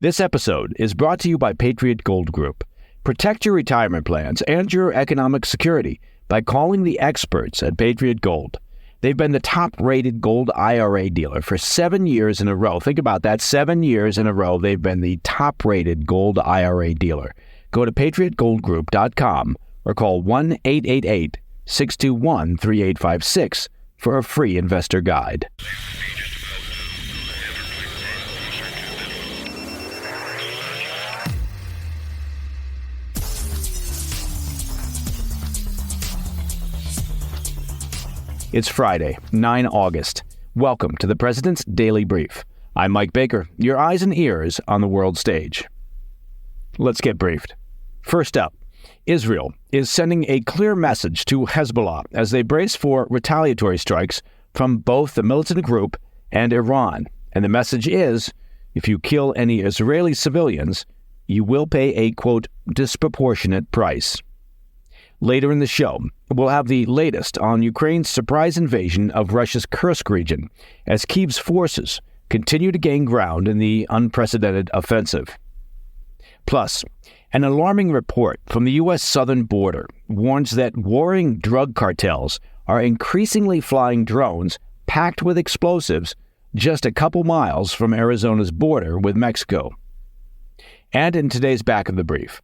This episode is brought to you by Patriot Gold Group. Protect your retirement plans and your economic security by calling the experts at Patriot Gold. They've been the top-rated gold IRA dealer for 7 years in a row. Think about that. 7 years in a row, they've been the top-rated gold IRA dealer. Go to patriotgoldgroup.com or call 1-888-621-3856 for a free investor guide. It's Friday, 9 August. Welcome to the President's Daily Brief. I'm Mike Baker, your eyes and ears on the world stage. Let's get briefed. First up, Israel is sending a clear message to Hezbollah as they brace for retaliatory strikes from both the militant group and Iran. And the message is, if you kill any Israeli civilians, you will pay a, quote, disproportionate price. Later in the show, we'll have the latest on Ukraine's surprise invasion of Russia's Kursk region as Kyiv's forces continue to gain ground in the unprecedented offensive. Plus, an alarming report from the U.S. southern border warns that warring drug cartels are increasingly flying drones packed with explosives just a couple miles from Arizona's border with Mexico. And in today's Back of the Brief,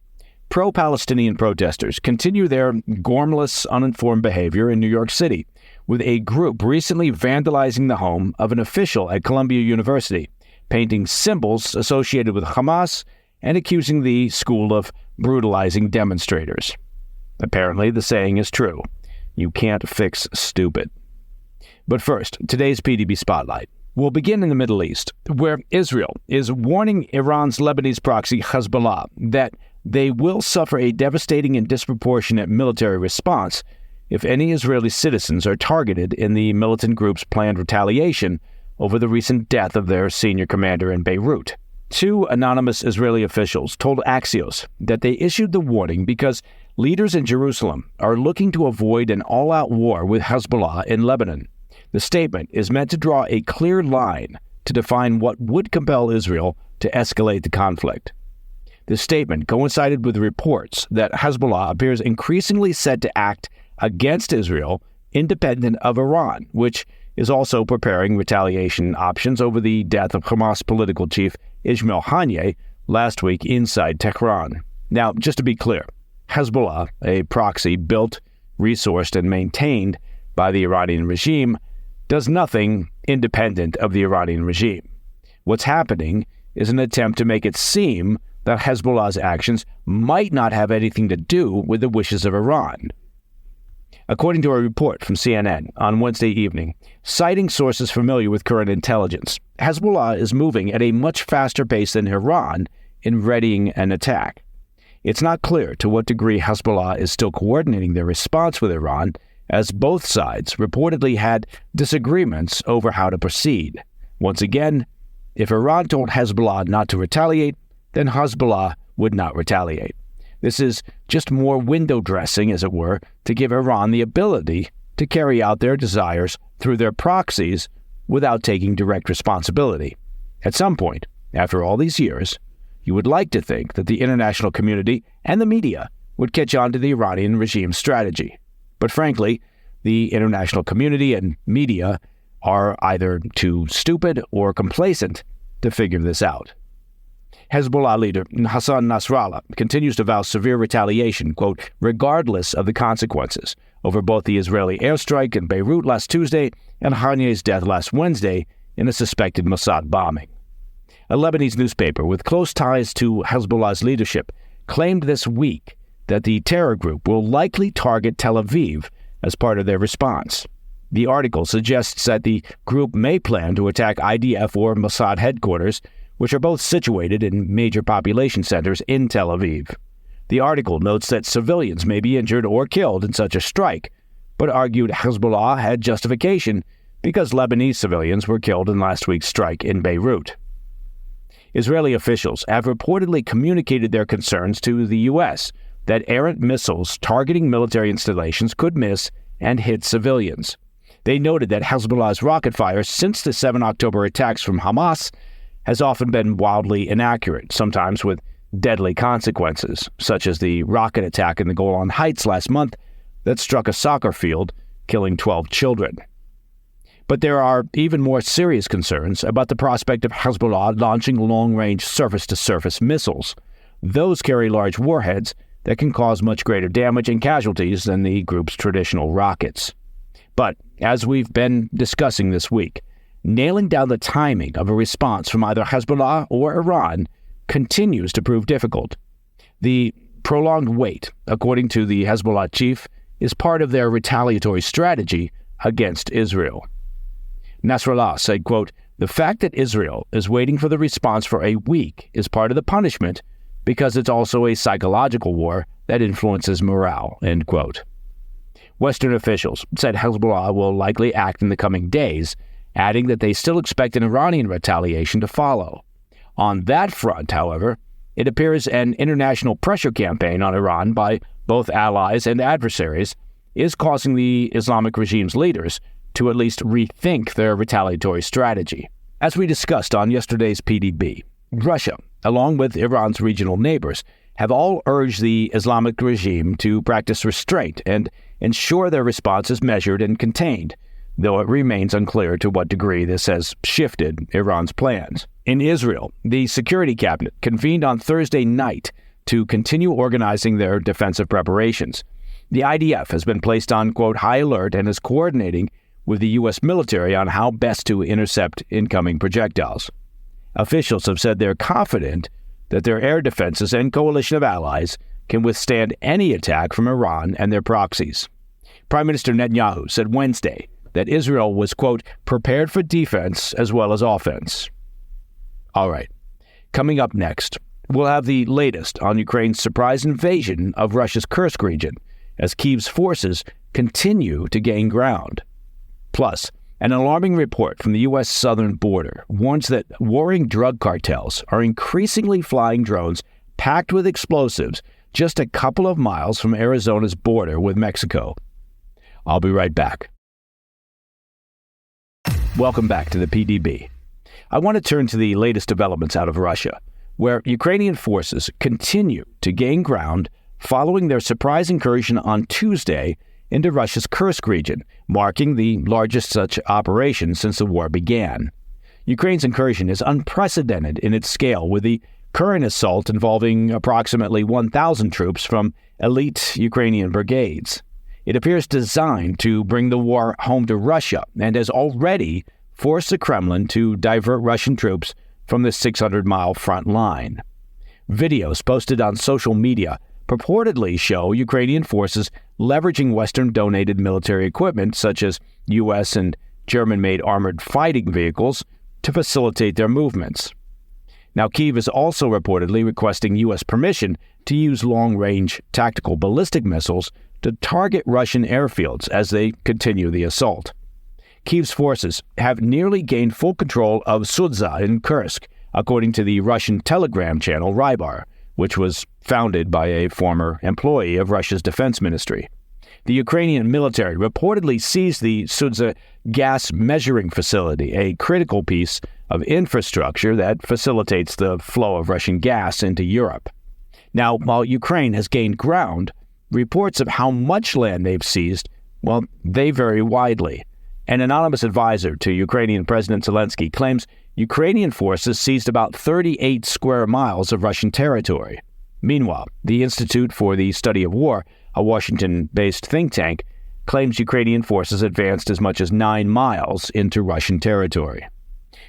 pro-Palestinian protesters continue their gormless, uninformed behavior in New York City, with a group recently vandalizing the home of an official at Columbia University, painting symbols associated with Hamas and accusing the school of brutalizing demonstrators. Apparently, the saying is true. You can't fix stupid. But first, today's PDB Spotlight. We'll begin in the Middle East, where Israel is warning Iran's Lebanese proxy Hezbollah that they will suffer a devastating and disproportionate military response if any Israeli citizens are targeted in the militant group's planned retaliation over the recent death of their senior commander in Beirut. Two anonymous Israeli officials told Axios that they issued the warning because leaders in Jerusalem are looking to avoid an all-out war with Hezbollah in Lebanon. The statement is meant to draw a clear line to define what would compel Israel to escalate the conflict. The statement coincided with reports that Hezbollah appears increasingly set to act against Israel independent of Iran, which is also preparing retaliation options over the death of Hamas political chief Ismail Haniyeh last week inside Tehran. Now, just to be clear, Hezbollah, a proxy built, resourced, and maintained by the Iranian regime, does nothing independent of the Iranian regime. What's happening is an attempt to make it seem that Hezbollah's actions might not have anything to do with the wishes of Iran. According to a report from CNN on Wednesday evening, citing sources familiar with current intelligence, Hezbollah is moving at a much faster pace than Iran in readying an attack. It's not clear to what degree Hezbollah is still coordinating their response with Iran, as both sides reportedly had disagreements over how to proceed. Once again, if Iran told Hezbollah not to retaliate, then Hezbollah would not retaliate. This is just more window dressing, as it were, to give Iran the ability to carry out their desires through their proxies without taking direct responsibility. At some point, after all these years, you would like to think that the international community and the media would catch on to the Iranian regime's strategy. But frankly, the international community and media are either too stupid or complacent to figure this out. Hezbollah leader Hassan Nasrallah continues to vow severe retaliation, quote, regardless of the consequences, over both the Israeli airstrike in Beirut last Tuesday and Haniyeh's death last Wednesday in a suspected Mossad bombing. A Lebanese newspaper with close ties to Hezbollah's leadership claimed this week that the terror group will likely target Tel Aviv as part of their response. The article suggests that the group may plan to attack IDF or Mossad headquarters, which are both situated in major population centers in Tel Aviv. The article notes that civilians may be injured or killed in such a strike, but argued Hezbollah had justification because Lebanese civilians were killed in last week's strike in Beirut. Israeli officials have reportedly communicated their concerns to the U.S. that errant missiles targeting military installations could miss and hit civilians. They noted that Hezbollah's rocket fire since the 7 October attacks from Hamas has often been wildly inaccurate, sometimes with deadly consequences, such as the rocket attack in the Golan Heights last month that struck a soccer field, killing 12 children. But there are even more serious concerns about the prospect of Hezbollah launching long-range surface-to-surface missiles. Those carry large warheads that can cause much greater damage and casualties than the group's traditional rockets. But, as we've been discussing this week, nailing down the timing of a response from either Hezbollah or Iran continues to prove difficult. The prolonged wait, according to the Hezbollah chief, is part of their retaliatory strategy against Israel. Nasrallah said, quote, "The fact that Israel is waiting for the response for a week is part of the punishment because it's also a psychological war that influences morale," end quote. Western officials said Hezbollah will likely act in the coming days, adding that they still expect an Iranian retaliation to follow. On that front, however, it appears an international pressure campaign on Iran by both allies and adversaries is causing the Islamic regime's leaders to at least rethink their retaliatory strategy. As we discussed on yesterday's PDB, Russia, along with Iran's regional neighbors, have all urged the Islamic regime to practice restraint and ensure their response is measured and contained, though it remains unclear to what degree this has shifted Iran's plans. In Israel, the Security Cabinet convened on Thursday night to continue organizing their defensive preparations. The IDF has been placed on, quote, high alert and is coordinating with the U.S. military on how best to intercept incoming projectiles. Officials have said they're confident that their air defenses and coalition of allies can withstand any attack from Iran and their proxies. Prime Minister Netanyahu said Wednesday that Israel was, quote, prepared for defense as well as offense. All right, coming up next, we'll have the latest on Ukraine's surprise invasion of Russia's Kursk region as Kyiv's forces continue to gain ground. Plus, an alarming report from the U.S. southern border warns that warring drug cartels are increasingly flying drones packed with explosives just a couple of miles from Arizona's border with Mexico. I'll be right back. Welcome back to the PDB. I want to turn to the latest developments out of Russia, where Ukrainian forces continue to gain ground following their surprise incursion on Tuesday into Russia's Kursk region, marking the largest such operation since the war began. Ukraine's incursion is unprecedented in its scale, with the current assault involving approximately 1,000 troops from elite Ukrainian brigades. It appears designed to bring the war home to Russia and has already forced the Kremlin to divert Russian troops from the 600-mile front line. Videos posted on social media purportedly show Ukrainian forces leveraging Western-donated military equipment such as U.S. and German-made armored fighting vehicles to facilitate their movements. Now, Kyiv is also reportedly requesting U.S. permission to use long-range tactical ballistic missiles to target Russian airfields as they continue the assault. Kyiv's forces have nearly gained full control of Sudza in Kursk, according to the Russian Telegram channel Rybar, which was founded by a former employee of Russia's defense ministry. The Ukrainian military reportedly seized the Sudza gas measuring facility, a critical piece of infrastructure that facilitates the flow of Russian gas into Europe. Now, while Ukraine has gained ground, reports of how much land they've seized, well, they vary widely. An anonymous advisor to Ukrainian President Zelensky claims Ukrainian forces seized about 38 square miles of Russian territory. Meanwhile, the Institute for the Study of War, a Washington-based think tank, claims Ukrainian forces advanced as much as 9 miles into Russian territory.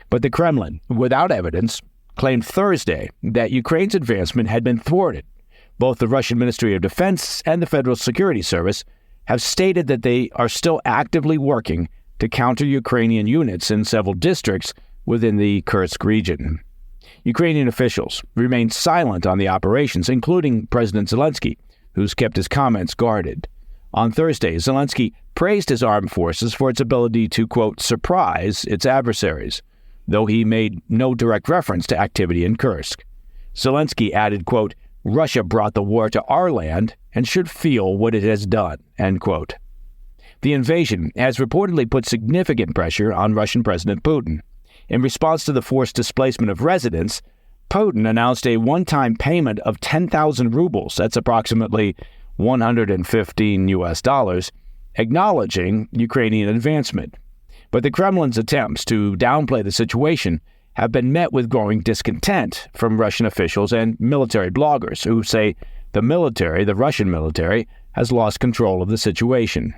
But the Kremlin, without evidence, claimed Thursday that Ukraine's advancement had been thwarted. Both the Russian Ministry of Defense and the Federal Security Service have stated that they are still actively working to counter Ukrainian units in several districts within the Kursk region. Ukrainian officials remain silent on the operations, including President Zelensky, who's kept his comments guarded. On Thursday, Zelensky praised his armed forces for its ability to, quote, surprise its adversaries, though he made no direct reference to activity in Kursk. Zelensky added, quote, Russia brought the war to our land and should feel what it has done, end quote. The invasion has reportedly put significant pressure on Russian President Putin. In response to the forced displacement of residents, Putin announced a one-time payment of 10,000 rubles, that's approximately $115, acknowledging Ukrainian advancement. But the Kremlin's attempts to downplay the situation have been met with growing discontent from Russian officials and military bloggers who say the Russian military, has lost control of the situation.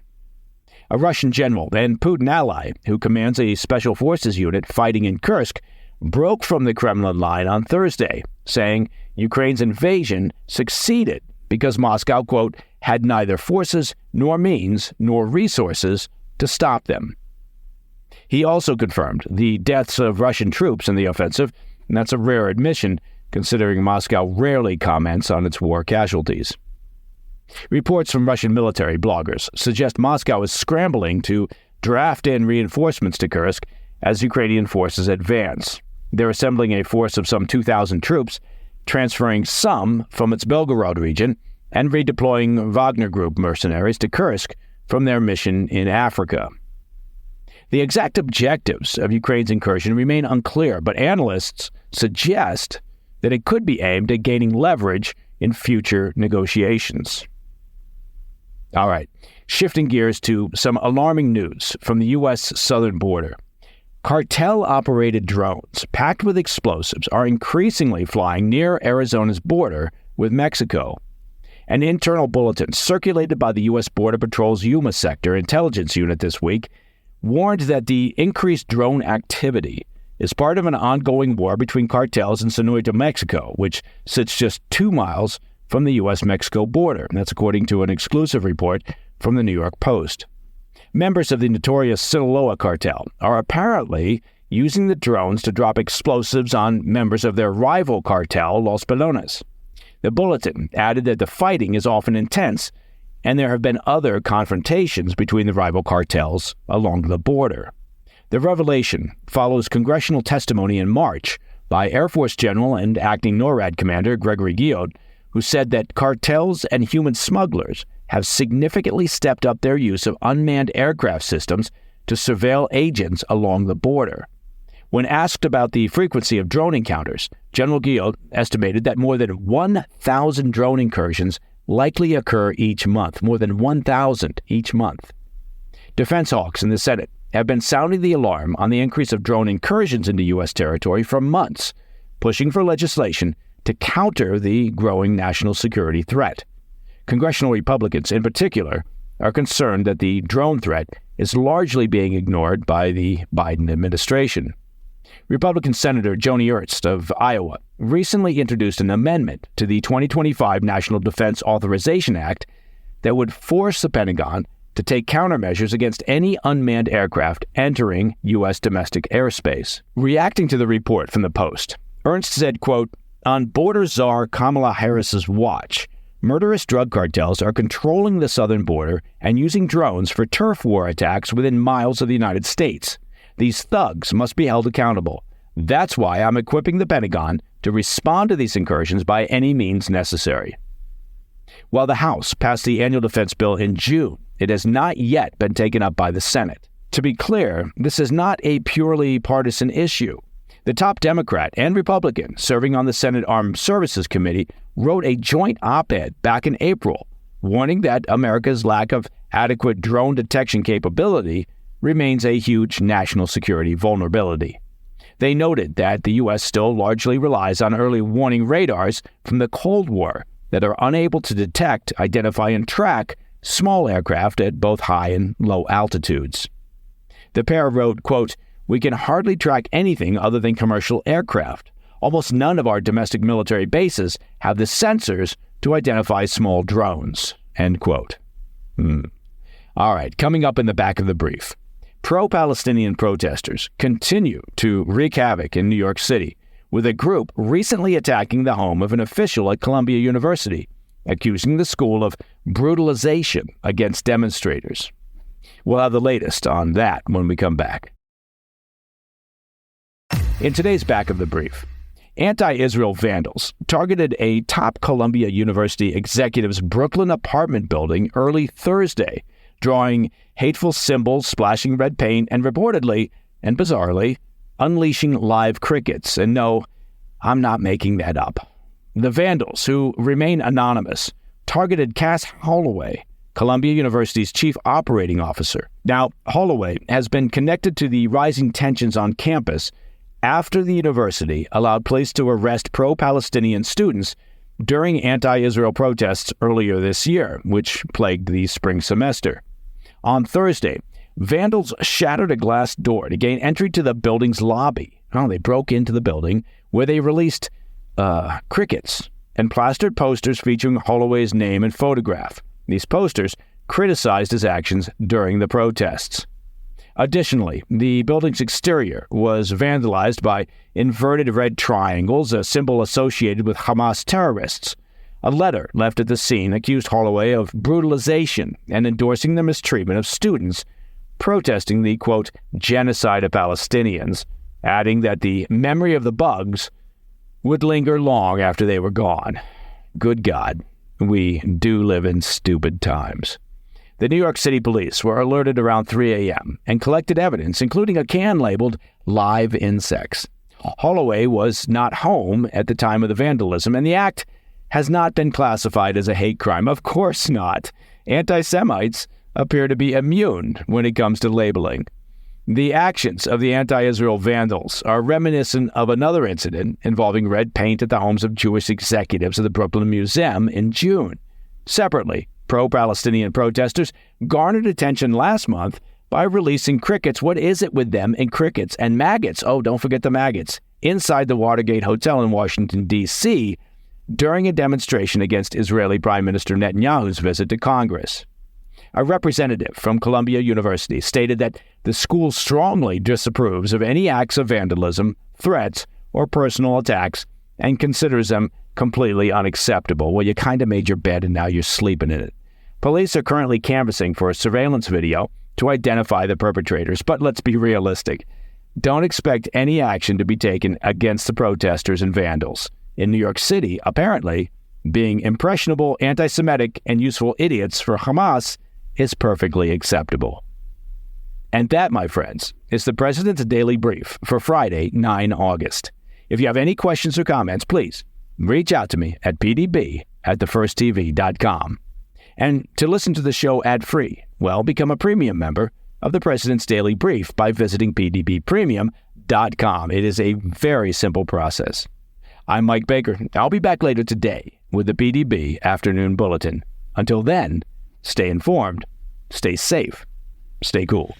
A Russian general and Putin ally who commands a special forces unit fighting in Kursk broke from the Kremlin line on Thursday, saying Ukraine's invasion succeeded because Moscow, quote, had neither forces nor means nor resources to stop them. He also confirmed the deaths of Russian troops in the offensive, and that's a rare admission considering Moscow rarely comments on its war casualties. Reports from Russian military bloggers suggest Moscow is scrambling to draft in reinforcements to Kursk as Ukrainian forces advance. They're assembling a force of some 2,000 troops, transferring some from its Belgorod region and redeploying Wagner Group mercenaries to Kursk from their mission in Africa. The exact objectives of Ukraine's incursion remain unclear, but analysts suggest that it could be aimed at gaining leverage in future negotiations. All right, shifting gears to some alarming news from the U.S. southern border. Cartel-operated drones packed with explosives are increasingly flying near Arizona's border with Mexico. An internal bulletin circulated by the U.S. Border Patrol's Yuma Sector Intelligence Unit this week warned that the increased drone activity is part of an ongoing war between cartels in Sonuito, Mexico, which sits just 2 miles from the U.S.-Mexico border. That's according to an exclusive report from the New York Post. Members of the notorious Sinaloa cartel are apparently using the drones to drop explosives on members of their rival cartel, Los Pelones. The bulletin added that the fighting is often intense, and there have been other confrontations between the rival cartels along the border. The revelation follows congressional testimony in March by Air Force General and acting NORAD Commander Gregory Guillot, who said that cartels and human smugglers have significantly stepped up their use of unmanned aircraft systems to surveil agents along the border. When asked about the frequency of drone encounters, General Guillot estimated that more than 1,000 drone incursions likely occur each month, more than 1,000 each month. Defense hawks in the Senate have been sounding the alarm on the increase of drone incursions into U.S. territory for months, pushing for legislation to counter the growing national security threat. Congressional Republicans, in particular, are concerned that the drone threat is largely being ignored by the Biden administration. Republican Senator Joni Ernst of Iowa recently introduced an amendment to the 2025 National Defense Authorization Act that would force the Pentagon to take countermeasures against any unmanned aircraft entering U.S. domestic airspace. Reacting to the report from the Post, Ernst said, quote, "On border czar Kamala Harris's watch, murderous drug cartels are controlling the southern border and using drones for turf war attacks within miles of the United States. These thugs must be held accountable. That's why I'm equipping the Pentagon to respond to these incursions by any means necessary." While the House passed the annual defense bill in June, it has not yet been taken up by the Senate. To be clear, this is not a purely partisan issue. The top Democrat and Republican serving on the Senate Armed Services Committee wrote a joint op-ed back in April, warning that America's lack of adequate drone detection capability remains a huge national security vulnerability. They noted that the U.S. still largely relies on early warning radars from the Cold War that are unable to detect, identify, and track small aircraft at both high and low altitudes. The pair wrote, quote, "We can hardly track anything other than commercial aircraft. Almost none of our domestic military bases have the sensors to identify small drones," end quote. All right, coming up in the back of the brief. Pro-Palestinian protesters continue to wreak havoc in New York City, with a group recently attacking the home of an official at Columbia University, accusing the school of brutalization against demonstrators. We'll have the latest on that when we come back. In today's back of the brief, anti-Israel vandals targeted a top Columbia University executive's Brooklyn apartment building early Thursday, drawing hateful symbols, splashing red paint, and reportedly, and bizarrely, unleashing live crickets. And no, I'm not making that up. The vandals, who remain anonymous, targeted Cass Holloway, Columbia University's chief operating officer. Now, Holloway has been connected to the rising tensions on campus after the university allowed police to arrest pro-Palestinian students during anti-Israel protests earlier this year, which plagued the spring semester. On Thursday, vandals shattered a glass door to gain entry to the building's lobby. They broke into the building, where they released crickets and plastered posters featuring Holloway's name and photograph. These posters criticized his actions during the protests. Additionally, the building's exterior was vandalized by inverted red triangles, a symbol associated with Hamas terrorists. A letter left at the scene accused Holloway of brutalization and endorsing the mistreatment of students protesting the, quote, genocide of Palestinians, adding that the memory of the bugs would linger long after they were gone. Good God, we do live in stupid times. The New York City police were alerted around 3 a.m. and collected evidence, including a can labeled live insects. Holloway was not home at the time of the vandalism, and the act has not been classified as a hate crime. Of course not. Anti-Semites appear to be immune when it comes to labeling. The actions of the anti-Israel vandals are reminiscent of another incident involving red paint at the homes of Jewish executives of the Brooklyn Museum in June. Separately, pro-Palestinian protesters garnered attention last month by releasing crickets. What is it with them and crickets and maggots? Oh, don't forget the maggots. Inside the Watergate Hotel in Washington, D.C., during a demonstration against Israeli Prime Minister Netanyahu's visit to Congress. A representative from Columbia University stated that the school strongly disapproves of any acts of vandalism, threats, or personal attacks and considers them completely unacceptable. Well, you kind of made your bed and now you're sleeping in it. Police are currently canvassing for a surveillance video to identify the perpetrators, but let's be realistic. Don't expect any action to be taken against the protesters and vandals. In New York City, apparently, being impressionable, anti-Semitic, and useful idiots for Hamas is perfectly acceptable. And that, my friends, is the President's Daily Brief for Friday, 9 August. If you have any questions or comments, please reach out to me at pdb@thefirsttv.com. And to listen to the show ad-free, well, become a premium member of the President's Daily Brief by visiting pdbpremium.com. It is a very simple process. I'm Mike Baker. I'll be back later today with the PDB Afternoon Bulletin. Until then, stay informed, stay safe, stay cool.